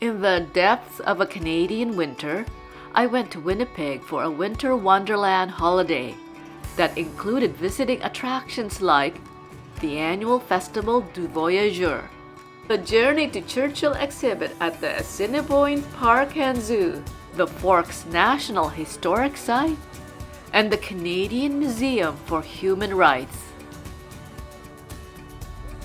In the depths of a Canadian winter, I went to Winnipeg for a winter wonderland holiday that included visiting attractions like the annual Festival du Voyageur, the Journey to Churchill exhibit at the Assiniboine Park and Zoo, the Forks National Historic Site, and the Canadian Museum for Human Rights.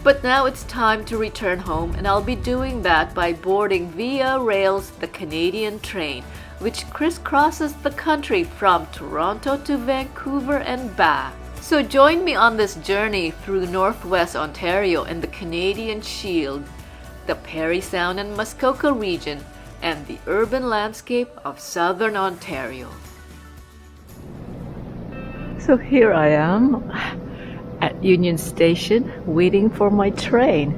But now it's time to return home, and I'll be doing that by boarding Via Rail's The Canadian Train, which crisscrosses the country from Toronto to Vancouver and back. So join me on this journey through Northwest Ontario and the Canadian Shield, the Parry Sound and Muskoka region, and the urban landscape of Southern Ontario. So here I am at Union Station waiting for my train.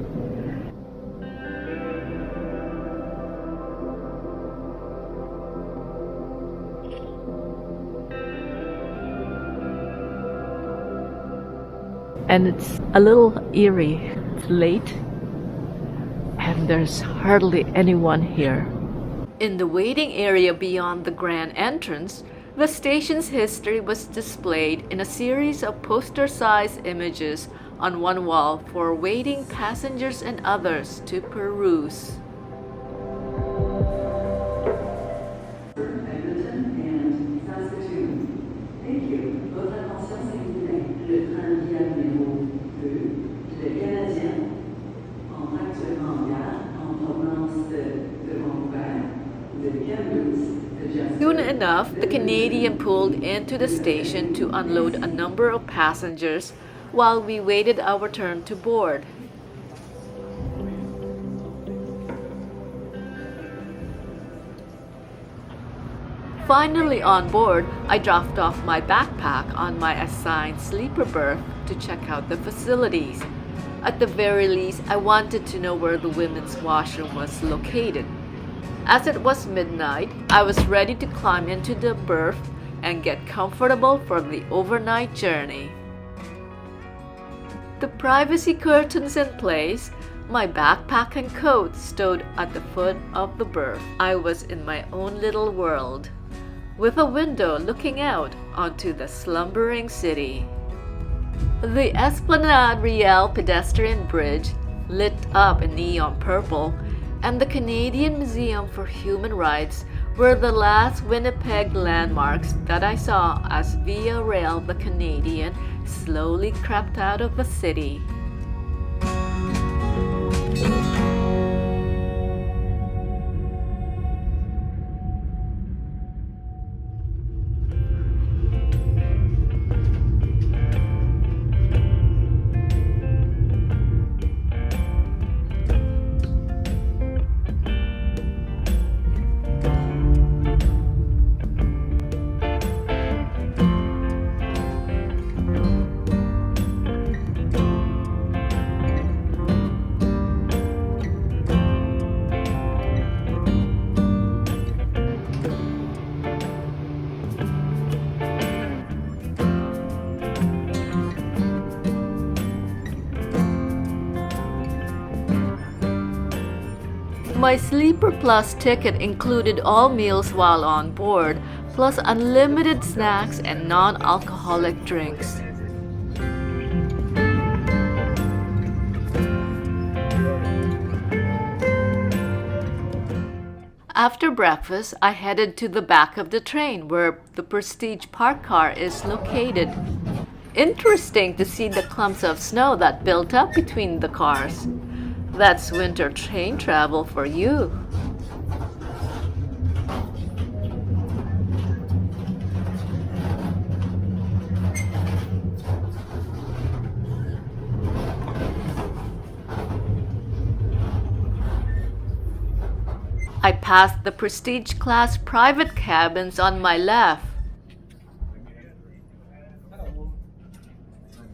And it's a little eerie. It's late and there's hardly anyone here. In the waiting area beyond the grand entrance, the station's history was displayed in a series of poster-sized images on one wall for waiting passengers and others to peruse. Soon enough, the Canadian pulled into the station to unload a number of passengers while we waited our turn to board. Finally on board, I dropped off my backpack on my assigned sleeper berth to check out the facilities. At the very least, I wanted to know where the women's washroom was located. As it was midnight, I was ready to climb into the berth and get comfortable for the overnight journey. The privacy curtains in place, my backpack and coat stowed at the foot of the berth. I was in my own little world, with a window looking out onto the slumbering city. The Esplanade Riel pedestrian bridge, lit up in neon purple, and the Canadian Museum for Human Rights were the last Winnipeg landmarks that I saw as Via Rail the Canadian slowly crept out of the city. My Sleeper Plus ticket included all meals while on board, plus unlimited snacks and non-alcoholic drinks. After breakfast, I headed to the back of the train where the Prestige Park car is located. Interesting to see the clumps of snow that built up between the cars. That's winter train travel for you. I passed the Prestige class private cabins on my left.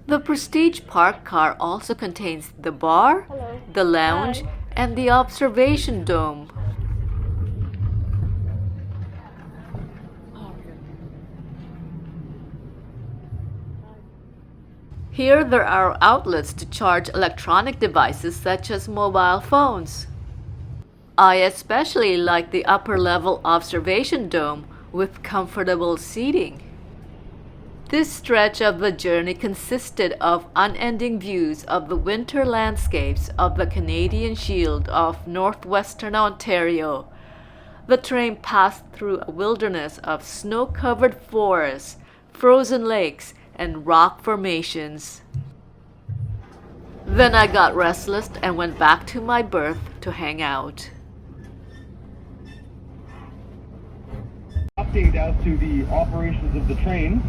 The Prestige Park car also contains the bar, the lounge, and the observation dome. Here there are outlets to charge electronic devices such as mobile phones. I especially like the upper level observation dome with comfortable seating. This stretch of the journey consisted of unending views of the winter landscapes of the Canadian Shield of northwestern Ontario. The train passed through a wilderness of snow-covered forests, frozen lakes, and rock formations. Then I got restless and went back to my berth to hang out. Update as to the operations of the train.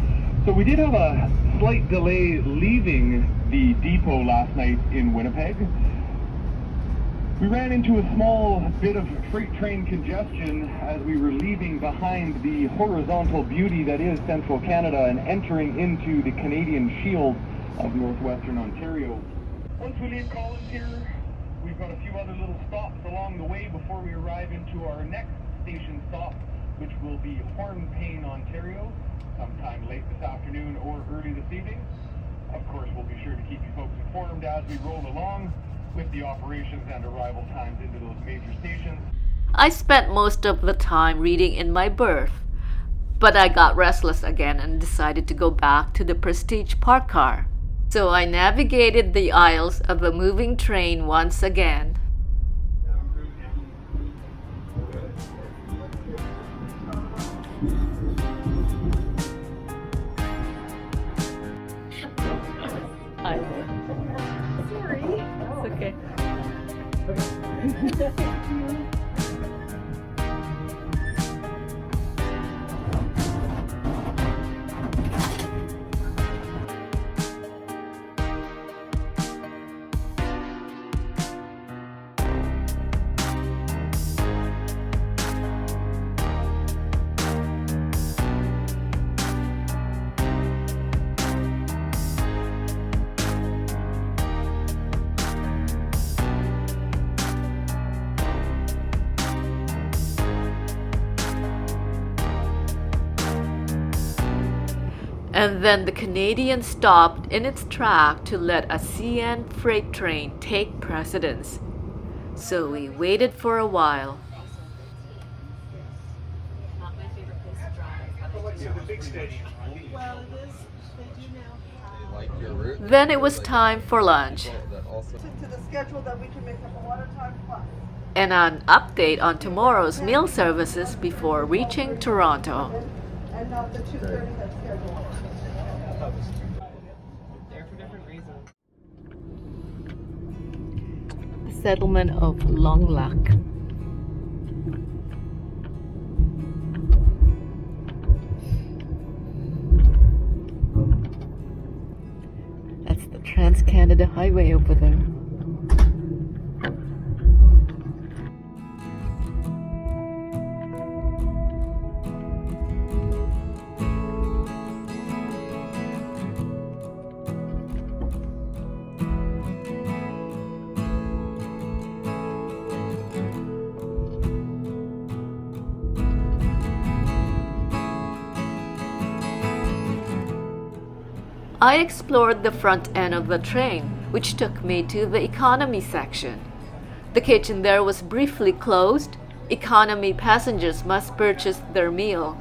So we did have a slight delay leaving the depot last night in Winnipeg. We ran into a small bit of freight train congestion as we were leaving behind the horizontal beauty that is central Canada and entering into the Canadian Shield of northwestern Ontario. Once we leave Collins here, we've got a few other little stops along the way before we arrive into our next station stop, which will be Hornpain, Ontario, sometime late this afternoon or early this evening. Of course, we'll be sure to keep you folks informed as we roll along with the operations and arrival times into those major stations. I spent most of the time reading in my berth, but I got restless again and decided to go back to the Prestige Park car. So I navigated the aisles of the moving train once again. Sorry. It's okay. And then the Canadian stopped in its track to let a CN freight train take precedence. So we waited for a while. Not my favorite place to drive. The big station. Well, it is. They do now. Like your route? Then it was time for lunch That also to the schedule that we can make up a lot of time plus. and an update on tomorrow's meal services before reaching Toronto. And not the 2:30 that's scheduled. There for different reasons. The settlement of Long Lac. That's the Trans-Canada Highway over there. I explored the front end of the train, which took me to the economy section. The kitchen there was briefly closed. Economy passengers must purchase their meal.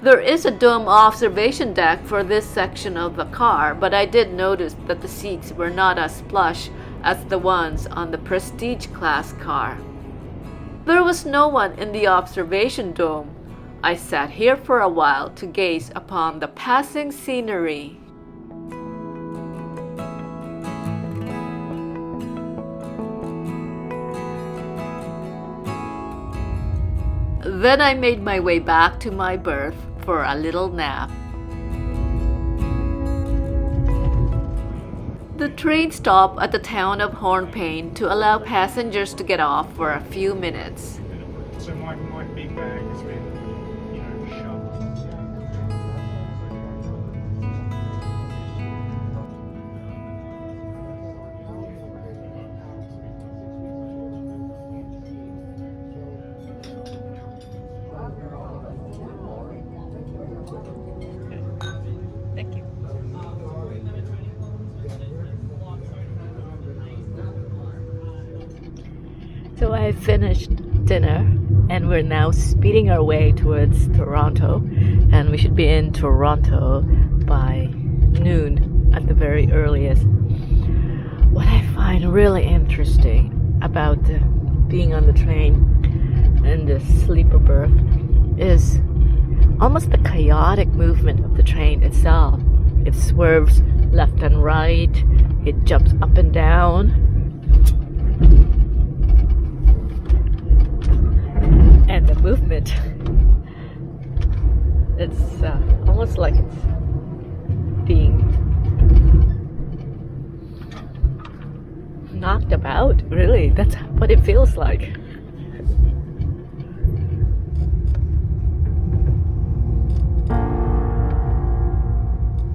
There is a dome observation deck for this section of the car, but I did notice that the seats were not as plush as the ones on the Prestige class car. There was no one in the observation dome. I sat here for a while to gaze upon the passing scenery. Then I made my way back to my berth for a little nap. The train stopped at the town of Hornpain to allow passengers to get off for a few minutes. So my big bag has been, shoved. Thank you. So I finished dinner and we're now speeding our way towards Toronto, and we should be in Toronto by noon at the very earliest. What I find really interesting about being on the train and the sleeper berth is almost the chaotic movement of the train itself. It swerves left and right, it jumps up and down, and the movement, it's almost like it's being knocked about, really. That's what it feels like.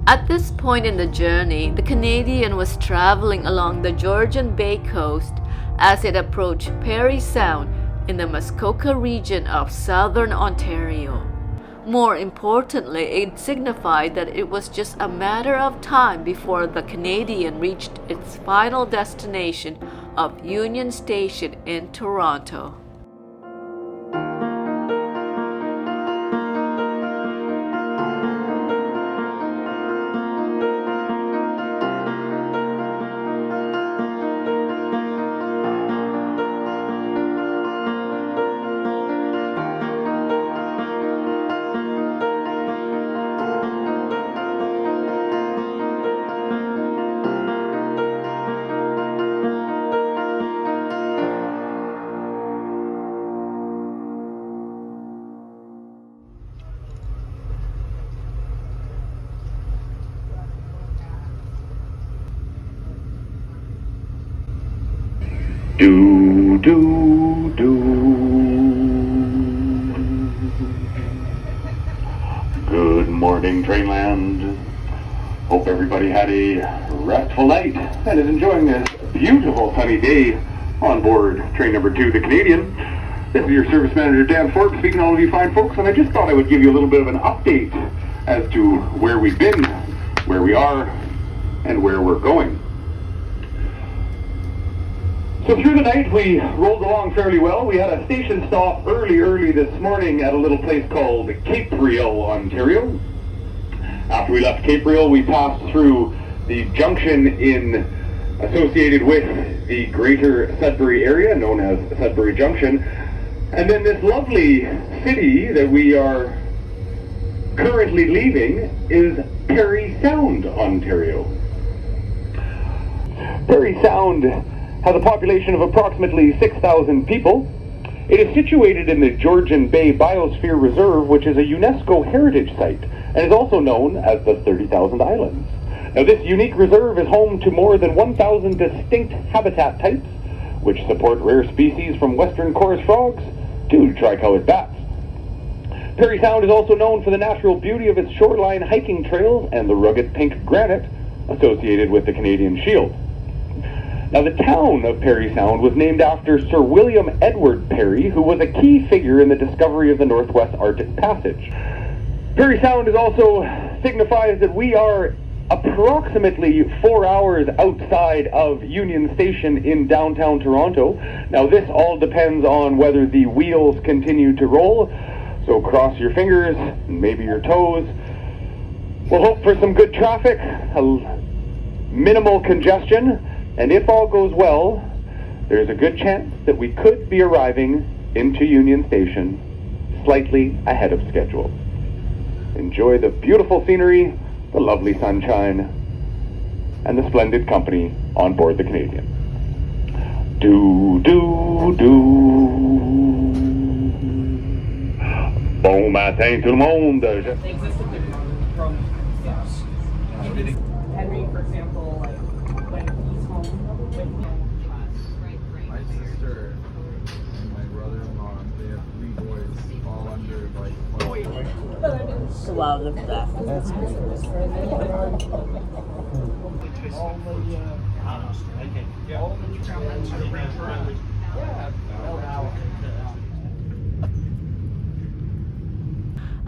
At this point in the journey, the Canadian was traveling along the Georgian Bay coast as it approached Parry Sound in the Muskoka region of southern Ontario. More importantly, it signified that it was just a matter of time before the Canadian reached its final destination of Union Station in Toronto. Do, do, do. Good morning, Trainland. Hope everybody had a restful night and is enjoying this beautiful sunny day on board train number 2, the Canadian. This is your service manager, Dan Forbes, speaking to all of you fine folks, and I just thought I would give you a little bit of an update as to where we've been, where we are, and where we're going. So through the night, we rolled along fairly well. We had a station stop early this morning at a little place called Cape Reel, Ontario. After we left Cape Reel, we passed through the junction associated with the greater Sudbury area, known as Sudbury Junction. And then this lovely city that we are currently leaving is Parry Sound, Ontario. Parry Sound has a population of approximately 6,000 people. It is situated in the Georgian Bay Biosphere Reserve, which is a UNESCO heritage site, and is also known as the 30,000 Islands. Now, this unique reserve is home to more than 1,000 distinct habitat types, which support rare species from western chorus frogs to tricolored bats. Parry Sound is also known for the natural beauty of its shoreline hiking trails and the rugged pink granite associated with the Canadian Shield. Now, the town of Parry Sound was named after Sir William Edward Parry, who was a key figure in the discovery of the Northwest Arctic Passage. Parry Sound also signifies that we are approximately 4 hours outside of Union Station in downtown Toronto. Now, this all depends on whether the wheels continue to roll, so cross your fingers, maybe your toes. We'll hope for some good traffic, minimal congestion, and if all goes well, there's a good chance that we could be arriving into Union Station slightly ahead of schedule. Enjoy the beautiful scenery, the lovely sunshine, and the splendid company on board the Canadian. Do, do, do. Bon matin tout le monde. They existed from yes. Henry, for example, like when he's home, My sister and my brother-in-law, they have 3 boys, all under like 12. Wow, look at that. That's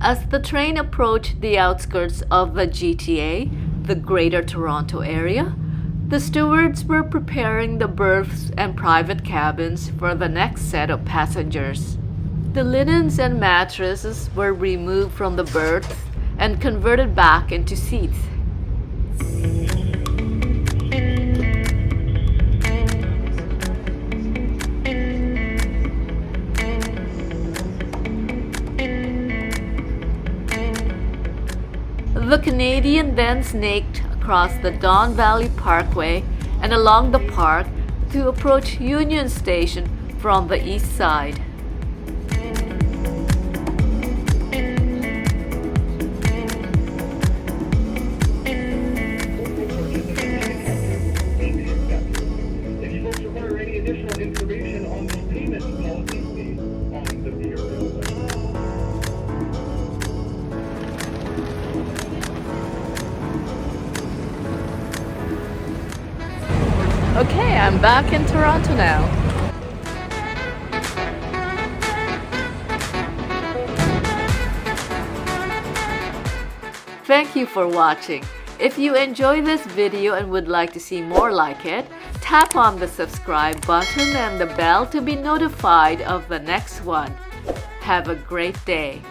As the train approached the outskirts of the GTA, the Greater Toronto Area, The stewards were preparing the berths and private cabins for the next set of passengers. The linens and mattresses were removed from the berths and converted back into seats. The Canadian then snaked across the Don Valley Parkway and along the park to approach Union Station from the east side. If you folks require any additional information on the payment policy on the pier website. Okay, I'm back in Toronto now. Thank you for watching. If you enjoyed this video and would like to see more like it, tap on the subscribe button and the bell to be notified of the next one. Have a great day.